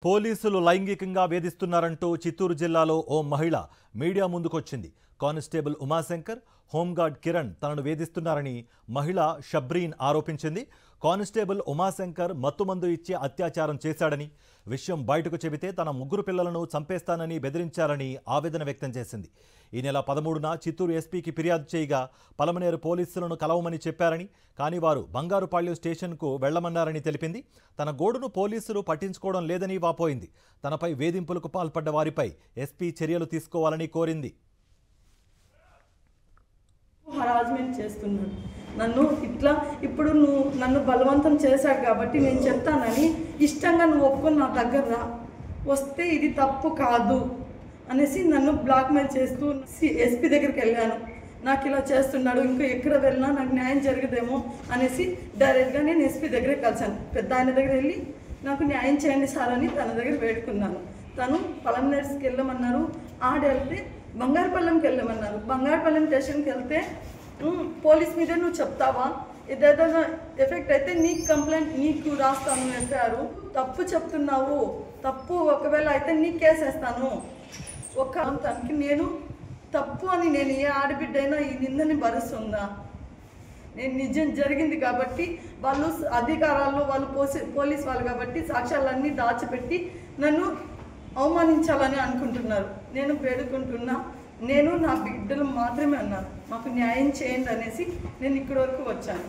పోలీసులు లైంగికంగా వేధిస్తున్నారంటూ చిత్తూరు జిల్లాలో ఓ మహిళ మీడియా ముందుకొచ్చింది. కానిస్టేబుల్ ఉమాశంకర్, హోంగార్డ్ కిరణ్ తనను వేధిస్తున్నారని మహిళ షబ్రీన్ ఆరోపించింది. కానిస్టేబుల్ ఉమాశంకర్ మత్తుమందు ఇచ్చి అత్యాచారం చేశాడని, విషయం బయటకు చెబితే తన 3 పిల్లలను చంపేస్తానని బెదిరించారని ఆవేదన వ్యక్తం చేసింది. ఈ నెల 13న చిత్తూరు ఎస్పీకి ఫిర్యాదు చేయగా పలమనేరు పోలీసులను కలవమని చెప్పారని, కానీ వారు బంగారుపాళ్యం స్టేషన్కు వెళ్లమన్నారని తెలిపింది. తన గోడును పోలీసులు పట్టించుకోవడం లేదని వాపోయింది. తనపై వేధింపులకు పాల్పడ్డ వారిపై ఎస్పీ చర్యలు తీసుకోవాలని కోరింది. హరాస్మెంట్ చేస్తున్నాడు నన్ను. ఇట్లా ఇప్పుడు నువ్వు నన్ను బలవంతం చేశాడు కాబట్టి నేను చెప్తానని ఇష్టంగా నువ్వు ఒప్పుకొని నా దగ్గర రా, వస్తే ఇది తప్పు కాదు అనేసి నన్ను బ్లాక్మెయిల్ చేస్తూ ఎస్పీ దగ్గరికి వెళ్ళాను. నాకు ఇలా చేస్తున్నాడు, ఇంకా ఎక్కడ వెళ్ళినా నాకు న్యాయం జరగదేమో అనేసి డైరెక్ట్గా నేను ఎస్పీ దగ్గరే కలిసాను. పెద్ద ఆయన దగ్గర వెళ్ళి నాకు న్యాయం చేయండి సార్ అని తన దగ్గర వేడుకున్నాను. తను పలమనేరుకి వెళ్ళమన్నారు, ఆడెళ్తే బంగారుపల్లంకి వెళ్ళమన్నారు. బంగారుపల్లం స్టేషన్కి వెళ్తే పోలీస్ మీద నువ్వు చెప్తావా, ఏదైనా ఎఫెక్ట్ అయితే నీకు కంప్లైంట్ నీకు రాస్తాను వేశారు. తప్పు చెప్తున్నావు, తప్పు ఒకవేళ అయితే నీకు కేసేస్తాను. తనకి నేను తప్పు అని నేను ఏ ఆడబిడ్డైనా ఈ నిందని భరిస్తుందా? నేను నిజం జరిగింది కాబట్టి వాళ్ళు అధికారాల్లో వాళ్ళు పోలీస్ వాళ్ళు కాబట్టి సాక్ష్యాలన్నీ దాచిపెట్టి నన్ను అవమానించాలని అనుకుంటున్నారు. నేను వేడుకుంటున్నా, నేను నా బిడ్డలు మాత్రమే అన్నారు. మాకు న్యాయం చేయండి అనేసి నేను ఇక్కడి వరకు వచ్చాను.